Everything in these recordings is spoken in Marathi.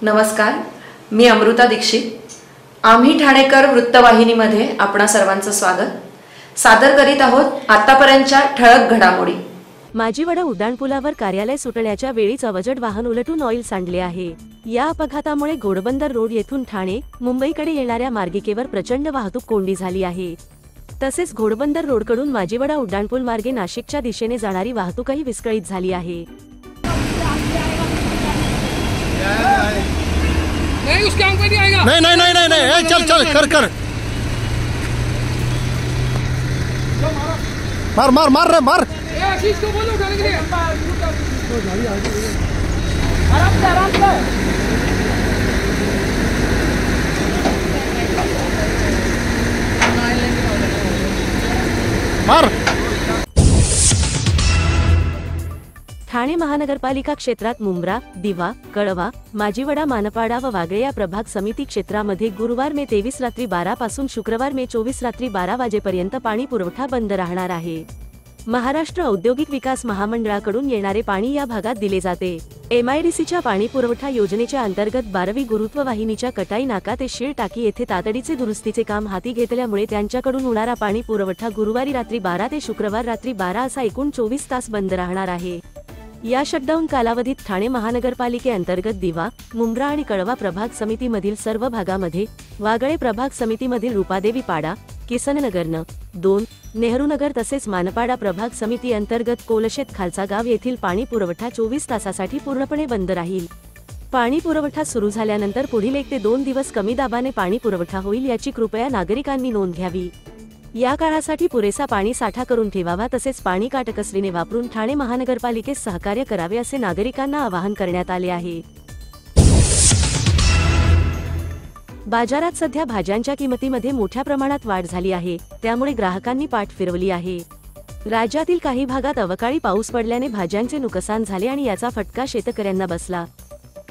नमस्कार, मी अमृता दीक्षित. आम्ही ठाणेकर वृत्तवाहिनीमध्ये आपणा सर्वांचं स्वागत. सादर करीत आहोत आतापर्यंतच्या ठळक घडामोडी. माजीवडा उड्डाणपुलावर कार्यालय सुटण्याच्या वेळीच अवजड वाहन उलटून ऑइल सांडले आहे. या अपघातामुळे घोडबंदर रोड येथून ठाणे मुंबईकडे येणाऱ्या मार्गिकेवर प्रचंड वाहतूक कोंडी झाली आहे. तसेच घोडबंदर रोडकडून माजीवडा उड्डाणपूल मार्गे नाशिकच्या दिशेने जाणारी वाहतूकही विस्कळीत झाली आहे. नहीं उसके आंख पे नहीं आएगा। नहीं नहीं नहीं नहीं नहीं चल चल कर कर मार मार मार रे मार। आशीष को बोलो उठाने के लिए। आराम से मार। ठाणे महानगरपालिका क्षेत्रात मुंब्रा, दिवा, कळवा, माजीवडा, मानपाडा व वागळे या प्रभाग समिती क्षेत्रामध्ये गुरुवार मे 23 रात्री 12 पासून शुक्रवार मे 24 रात्री 12 वाजेपर्यंत पाणी पुरवठा बंद राहणार आहे. महाराष्ट्र औद्योगिक विकास महामंडळाकडून येणारे पाणी या भागात दिले जाते. MIDCच्या पाणी पुरवठा योजनेच्या अंतर्गत 12वी गुरुत्व वाहिनीच्या कटाई नाका ते शीळ टाकी येथे तातडीचे दुरुस्तीचे काम हाती घेतल्यामुळे त्यांच्याकडून होणारा पाणी पुरवठा गुरुवारी रात्री 12 ते शुक्रवार रात्री 12 असा एकूण 24 तास बंद राहणार आहे. या शटडाऊन कालावधीत ठाणे महानगरपालिकेअंतर्गत दिवा, मुंब्रा आणि कळवा प्रभाग समितीमधील सर्व भागामध्ये, वागळे प्रभाग समितीमधील रूपादेवी पाडा, किसननगर न 2, नेहरूनगर तसेच मानपाडा प्रभाग समिती अंतर्गत कोलशेत खालचा गाव येथील पाणी पुरवठा 24 तासासाठी पूर्णपणे बंद राहील. पाणी पुरवठा सुरू झाल्यानंतर पुढील 1 ते 2 दिवस कमी दाबाने पाणी पुरवठा होईल याची कृपया नागरिकांनी नोंद घ्यावी. या काळासाठी पुरेसा पाणी साठा करून ठेवावा तसेच पाणी काटकसरीने वापरून ठाणे महानगरपालिकेस सहकार्य करावे असे नागरिकांना आवाहन करण्यात आले आहे. बाजारात सध्या भाज्यांच्या किमतीमध्ये मोठ्या प्रमाणात वाढ झाली आहे, त्यामुळे ग्राहकांनी पाठ फिरवली आहे. राज्यातील काही भागात अवकाळी पाऊस पडल्याने भाज्यांचे नुकसान झाले आणि याचा फटका शेतकऱ्यांना बसला.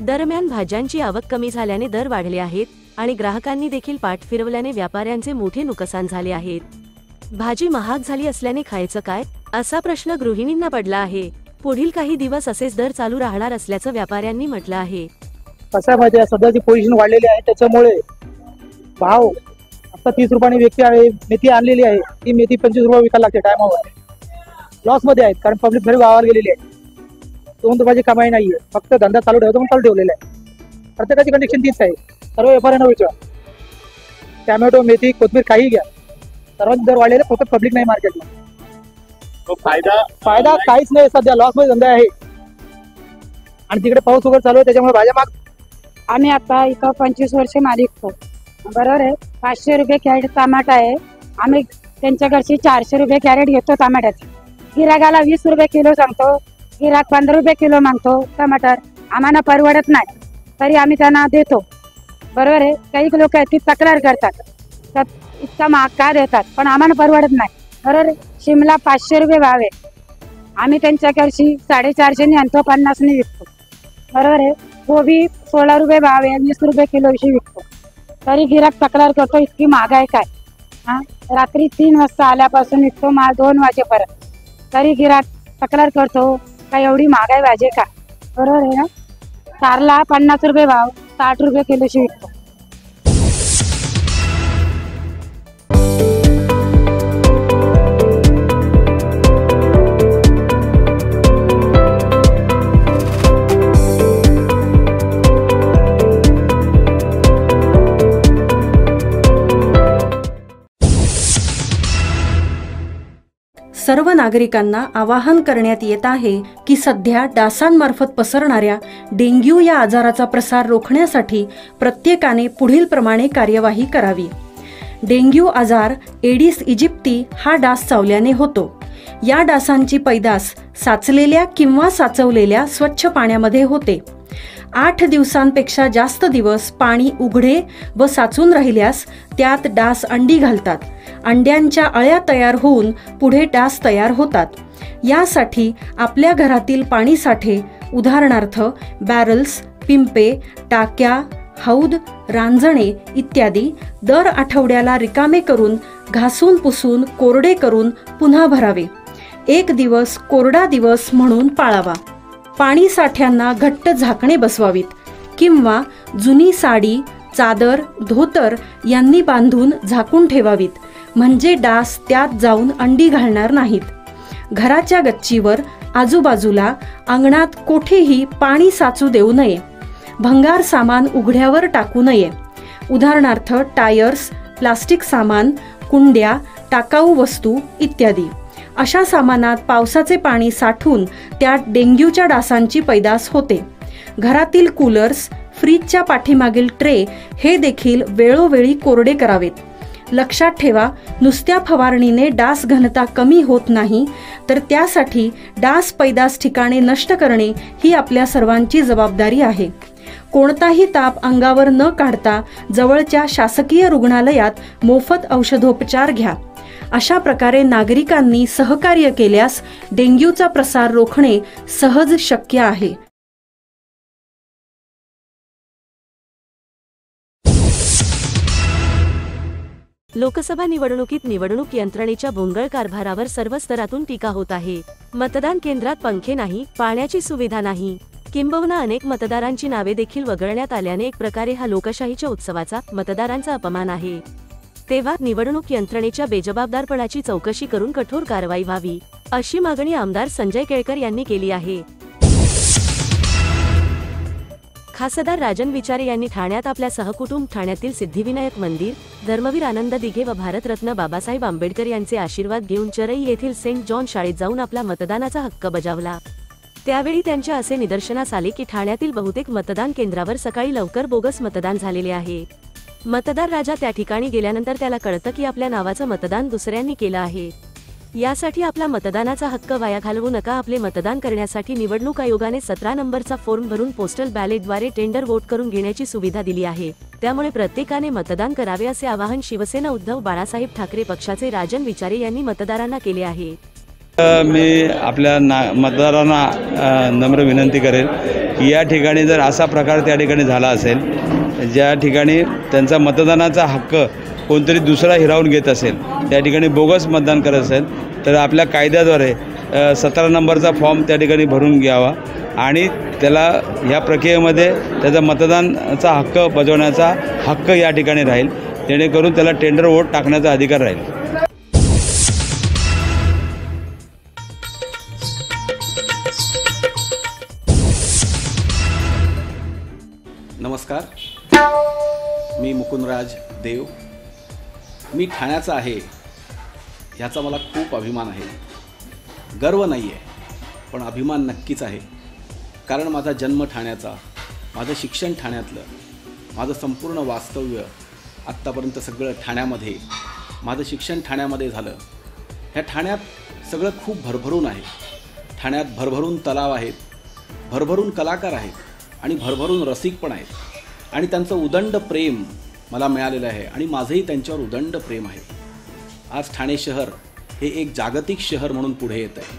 दरम्यान भाज्यांची आवक कमी झाल्याने दर वाढले आहेत आणि ग्राहकांनी देखील पाठ फिरवल्याने व्यापाऱ्यांचे मोठे नुकसान झाले आहेत. भाजी महाग झाली असल्याने खायचं काय, असा प्रश्न गृहिणींना पडला आहे. पुढील काही दिवस असेच दर चालू राहणार असल्याचं व्यापाऱ्यांनी म्हटलं आहे. कसं माहिती सध्याची पोझिशन वाढलेली आहे, त्याच्यामुळे भाव आता 30 रुपयाने व्यक्ती आहे. मेथी आणलेली आहे, ती मेथी 25 रुपये विकायला लागते. टायमावर लॉस मध्ये आहेत, कारण पब्लिक घरी गावावर गेलेली आहे. 2 रुपयाची कमाई नाहीये, फक्त धंदा चालू ठेवतो म्हणून चालू ठेवलेला आहे. प्रत्येकाची कंडिशन तीच आहे. सर्व व्यापाऱ्यांना विचार, टॅमॅटो, मेथी, कोथमीर काही घ्या, सर्वांचे दर वाढलेले, फक्त पब्लिक नाही मार्केटला. फायदा काहीच नाही, सध्या लॉस मध्ये धंदा आहे. आणि तिकडे पाऊस वगैरे चालू आहे, त्याच्यामुळे भाज्या महाग. आम्ही आता इथं 25 वर्ष मालिक बरोबर आहे. 500 रुपये कॅरेट टमाटा आहे. आम्ही त्यांच्याकडची 400 रुपये कॅरेट घेतो टमाट्याचे. गिराकाला 20 रुपये किलो सांगतो, गिराक 15 रुपये किलो मागतो. टमाटर आम्हाला परवडत नाही, तरी आम्ही त्यांना देतो. बरोबर आहे. काही लोक ती तक्रार करतात, तर इतका महाग का देतात, पण आम्हाला परवडत नाही. बरोबर आहे. शिमला 500 रुपये भाव आहे, आम्ही त्यांच्याकडची 450 आणतो, 50 विकतो. बरोबर आहे. गोबी 16 रुपये भाव आहे, 20 रुपये किलो विकतो. तरी गिराक तक्रार करतो, इतकी महाग आहे काय. रात्री 3 वाजता आल्यापासून विकतो माल 2 वाजेपर्यंत, तरी गिराक तक्रार करतो का एवढी महागाई भाजी का. बरोबर आहे ना. कारला 50 रुपये भाव, 60 रुपये किलोची विकतो. सर्व नागरिकांना आवाहन करण्यात येत आहे की सध्या डासांमार्फत पसरणाऱ्या डेंग्यू या आजाराचा प्रसार रोखण्यासाठी प्रत्येकाने पुढील प्रमाणे कार्यवाही करावी. डेंग्यू आजार एडिस इजिप्ती हा डास चावल्याने होतो. या डासांची पैदास साचलेल्या किंवा साचवलेल्या स्वच्छ पाण्यामध्ये होते. 8 दिवसांपेक्षा जास्त दिवस पाणी उघडे व साचून राहिल्यास त्यात डास अंडी घालतात. अंड्यांच्या अळ्या तयार होऊन पुढे डास तयार होतात. यासाठी आपल्या घरातील पाणी साठे, उदाहरणार्थ बॅरल्स, पिंपे, टाक्या, हौद, रांजणे इत्यादी दर आठवड्याला रिकामे करून घासून पुसून कोरडे करून पुन्हा भरावे. 1 दिवस कोरडा दिवस म्हणून पाळावा. पाणी साठ्यांना घट्ट झाकणे बसवावीत. किंवा जुनी साडी, चादर, धोतर यांनी बांधून झाकून ठेवावीत, म्हणजे डास त्यात जाऊन अंडी घालणार नाहीत. घराच्या गच्चीवर, आजूबाजूला, अंगणात कोठेही पाणी साचू देऊ नये. भंगार सामान उघड्यावर टाकू नये. उदाहरणार्थ टायर्स, प्लास्टिक सामान, कुंड्या, टाकाऊ वस्तू इत्यादी. अशा सामानात पावसाचे पाणी साठून त्यात डेंग्यूच्या डासांची पैदास होते. घरातील कूलर्स, फ्रीजच्या पाठीमागील ट्रे हे देखील वेळोवेळी कोरडे करावेत. लक्षात ठेवा, नुसत्या फवारणीने डास घनता कमी होत नाही, तर त्यासाठी डास पैदास ठिकाणे नष्ट करणे ही आपल्या सर्वांची जबाबदारी आहे. कोणताही ताप अंगावर न काढता जवळच्या शासकीय रुग्णालयात मोफत औषधोपचार घ्या. अशा प्रकारे नागरिकांनी सहकार्य केल्यास डेंग्यूचा प्रसार रोखणे सहज शक्य आहे. लोकसभा निवडणुकीत निवडणूक यंत्रणेच्या भोंगळ कारभारावर सर्व स्तरातून टीका होत आहे. मतदान केंद्रात पंखे नाही, पाण्याची सुविधा नाही, किंबहुना अनेक मतदारांची नावे देखील वगळण्यात आल्याने एक प्रकारे हा लोकशाहीच्या उत्सवाचा, मतदारांचा अपमान आहे. तेव्हा निवडणूक यंत्रणेच्या बेजबाबदारपणाची चौकशी करून कठोर कारवाई व्हावी, अशी मागणी आमदार संजय केळकर यांनी केली आहे. खासदार राजन विचारे यांनी ठाण्यात आपल्या सहकुटुंब ठाण्यातील सिद्धिविनायक मंदिर, धर्मवीर आनंद दिघे व भारतरत्न बाबासाहेब आंबेडकर यांचे आशीर्वाद घेऊन चरई येथील सेंट जॉन शाळेत जाऊन आपला मतदानाचा हक्क बजावला. त्यावेळी त्यांच्या असे निदर्शनास आले की ठाण्यातील बहुतेक मतदान केंद्रावर सकाळी लवकर बोगस मतदान झालेले आहे. मतदार राजा त्या ठिकाणी गेल्यानंतर त्याला कळतं की आपल्या नावाचं मतदान दुसऱ्यांनी केलं आहे. यासाठी आपला मतदानाचा हक्क वाया घालवू नका. आपले मतदान करण्यासाठी निवडणूक आयोगाने 17 नंबरचा फॉर्म भरून पोस्टल बॅलेटद्वारे टेंडर वोट करून घेण्याची सुविधा दिली आहे. त्यामुळे प्रत्येकाने मतदान करावे असे आवाहन शिवसेना उद्धव बाळासाहेब ठाकरे पक्षाचे राजन विचारे यांनी मतदारांना केले आहे. मी आपल्या मतदारांना नम्र विनंती करेन की या ठिकाणी जर असा प्रकार त्या ठिकाणी झाला असेल, ज्या ठिकाणी त्यांचा मतदानाचा हक्क कोणतरी दुसरा हिरावून घेत असेल, त्या ठिकाणी बोगस मतदान करत असेल, तर आपल्या कायद्याद्वारे 17 नंबरचा फॉर्म त्या ठिकाणी भरून घ्यावा आणि त्याला या प्रक्रियेमध्ये त्याचा मतदानाचा हक्क बजावण्याचा हक्क या ठिकाणी राहील, जेणेकरून त्याला टेंडर वोट टाकण्याचा अधिकार राहील. नमस्कार, मी मुकुंदराज देव. मी ठाण्याचा आहे ह्याचा मला खूप अभिमान आहे. गर्व नाही आहे, पण अभिमान नक्कीच आहे. कारण माझा जन्म ठाण्याचा, माझं शिक्षण ठाण्यातलं, माझं संपूर्ण वास्तव्य आत्तापर्यंत सगळं ठाण्यामध्ये, माझं शिक्षण ठाण्यामध्ये झालं. ह्या ठाण्यात सगळं खूप भरभरून आहे. ठाण्यात भरभरून तलाव आहेत, भरभरून कलाकार आहेत आणि भरभरून रसिक पण आहेत. आणि त्यांचं उदंड प्रेम मला मिळालेलं आहे आणि माझंही त्यांच्यावर उदंड प्रेम आहे. आज ठाणे शहर हे एक जागतिक शहर म्हणून पुढे येत आहे.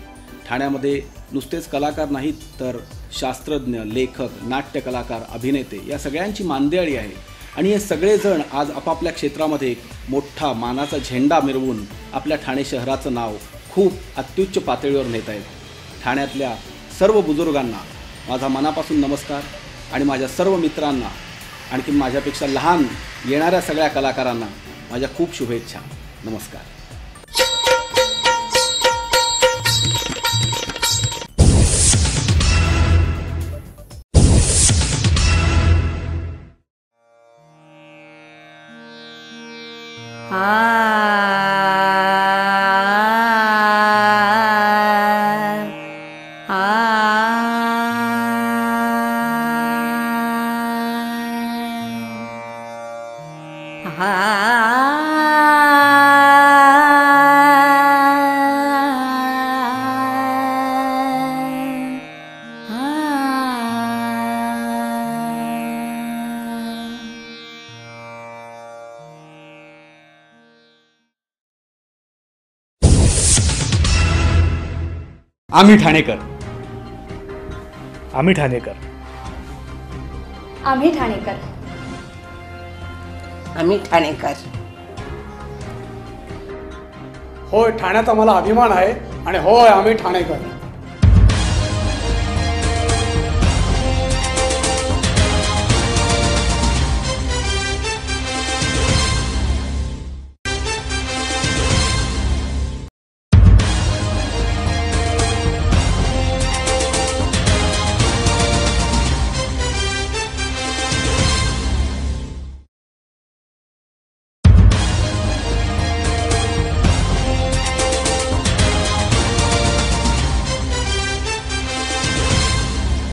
ठाण्यामध्ये नुसतेच कलाकार नाहीत, तर शास्त्रज्ञ, लेखक, नाट्यकलाकार, अभिनेते या सगळ्यांची मांदियाळी आहे. आणि हे सगळेजण आज आपापल्या क्षेत्रामध्ये एक मोठा मानाचा झेंडा मिरवून आपल्या ठाणे शहराचं नाव खूप अत्युच्च पातळीवर नेत आहेत. ठाण्यातल्या सर्व बुजुर्गांना माझा मनापासून नमस्कार आणि माझ्या सर्व मित्रांना, आणखी माझ्यापेक्षा लहान येणाऱ्या सगळ्या कलाकारांना माझ्या खूप शुभेच्छा. नमस्कार. आम्ही ठाणेकर. आम्ही ठाणेकर. आम्ही ठाणेकर. आम्ही ठाणेकर. होय, ठाण्याचा मला अभिमान आहे आणि होय, आम्ही ठाणेकर.